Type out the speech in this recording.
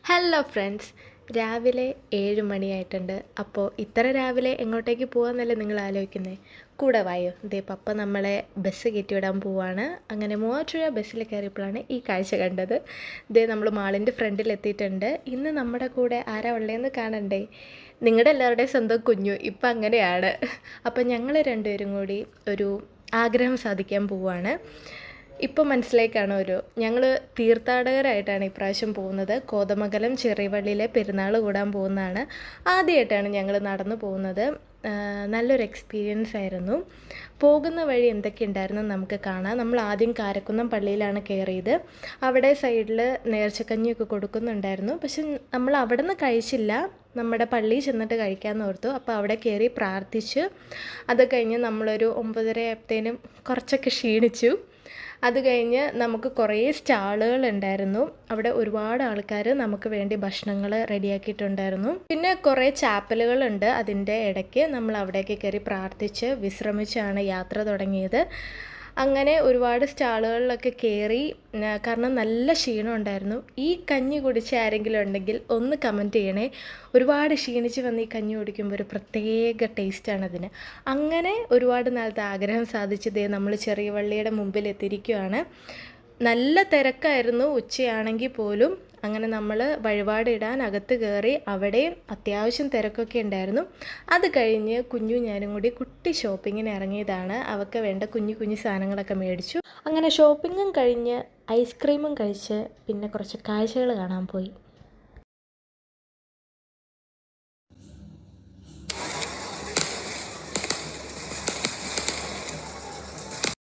Hello friends, രാവിലെ 7 മണിയായിട്ടുണ്ട്. അപ്പോൾ ഇത്ര രാവിലെ എങ്ങോട്ടേക്ക് പോകാമെന്നല്ലേ നിങ്ങൾ ആലോചിക്കുന്നത്? കൂടെ വായോ, ദേ പപ്പ നമ്മളെ ബസ് കയറ്റി വിടാൻ പോവാണ്. അങ്ങനെ മൂവാറ്റുപുഴ ബസ്സിൽ കയറിയപ്പോഴാണ് ഈ കാഴ്ച കണ്ടത്. ദേ നമ്മൾ മാളിൻ്റെ ഫ്രണ്ടിൽ എത്തിയിട്ടുണ്ട്. ഇന്ന് നമ്മുടെ കൂടെ ആരാ ഉള്ളതെന്ന് കാണണ്ടേ? നിങ്ങളുടെ എല്ലാവരുടെയും സ്വന്തം കുഞ്ഞു ഇപ്പം അങ്ങനെയാണ്. അപ്പം ഞങ്ങൾ രണ്ടുപേരും കൂടി ഒരു ആഗ്രഹം സാധിക്കാൻ പോവുകയാണ്. ഇപ്പോൾ മനസ്സിലേക്കാണ് ഞങ്ങൾ തീർത്ഥാടകരായിട്ടാണ് ഇപ്രാവശ്യം പോകുന്നത്. കോതമംഗലം ചെറിയപള്ളിയിലെ പെരുന്നാൾ കൂടാൻ പോകുന്നതാണ്. ആദ്യമായിട്ടാണ് ഞങ്ങൾ നടന്നു പോകുന്നത്. നല്ലൊരു എക്സ്പീരിയൻസ് ആയിരുന്നു. പോകുന്ന വഴി എന്തൊക്കെ ഉണ്ടായിരുന്നു നമുക്ക് കാണാം. നമ്മൾ ആദ്യം കാരക്കുന്നം പള്ളിയിലാണ് കയറിയത്. അവിടെ സൈഡിൽ നേർച്ചക്കഞ്ഞിയൊക്കെ കൊടുക്കുന്നുണ്ടായിരുന്നു. പക്ഷെ നമ്മൾ അവിടെ നിന്ന് കഴിച്ചില്ല, നമ്മുടെ പള്ളിയിൽ ചെന്നിട്ട് കഴിക്കാമെന്ന് ഓർത്തു. അപ്പോൾ അവിടെ കയറി പ്രാർത്ഥിച്ച് അത് കഴിഞ്ഞ് നമ്മളൊരു 9:30 ആയപ്പോഴത്തേനും കുറച്ചൊക്കെ ക്ഷീണിച്ചു. അത് കഴിഞ്ഞ് നമുക്ക് കുറേ സ്റ്റാളുകൾ ഉണ്ടായിരുന്നു. അവിടെ ഒരുപാട് ആൾക്കാർ നമുക്ക് വേണ്ടി ഭക്ഷണങ്ങൾ റെഡിയാക്കിയിട്ടുണ്ടായിരുന്നു. പിന്നെ കുറേ ചാപ്പലുകളുണ്ട്. അതിൻ്റെ ഇടയ്ക്ക് നമ്മൾ അവിടേക്ക് കയറി പ്രാർത്ഥിച്ച് വിശ്രമിച്ചാണ് യാത്ര തുടങ്ങിയത്. അങ്ങനെ ഒരുപാട് സ്റ്റാളുകളിലൊക്കെ കയറി, കാരണം നല്ല ക്ഷീണം ഉണ്ടായിരുന്നു. ഈ കഞ്ഞി കുടിച്ച ആരെങ്കിലും ഉണ്ടെങ്കിൽ ഒന്ന് കമൻറ്റ് ചെയ്യണേ. ഒരുപാട് ക്ഷീണിച്ച് വന്ന് ഈ കഞ്ഞി കുടിക്കുമ്പോൾ ഒരു പ്രത്യേക ടേസ്റ്റാണ് അതിന്. അങ്ങനെ ഒരുപാട് നാളത്തെ ആഗ്രഹം സാധിച്ചതേ നമ്മൾ ചെറിയ പള്ളിയുടെ മുമ്പിൽ എത്തിയിരിക്കുകയാണ്. നല്ല തിരക്കായിരുന്നു ഉച്ചയാണെങ്കിൽ പോലും. അങ്ങനെ നമ്മൾ വഴിപാടിടാൻ അകത്ത് കയറി. അവിടെയും അത്യാവശ്യം തിരക്കൊക്കെ ഉണ്ടായിരുന്നു. അത് കഴിഞ്ഞ് ഞാനും കൂടി കുട്ടി ഷോപ്പിങ്ങിന് ഇറങ്ങിയതാണ്. അവൾക്ക് വേണ്ട കുഞ്ഞു കുഞ്ഞു സാധനങ്ങളൊക്കെ മേടിച്ചു. അങ്ങനെ ഷോപ്പിങ്ങും കഴിഞ്ഞ് ഐസ്ക്രീമും കഴിച്ച് പിന്നെ കുറച്ച് കാഴ്ചകൾ കാണാൻ പോയി.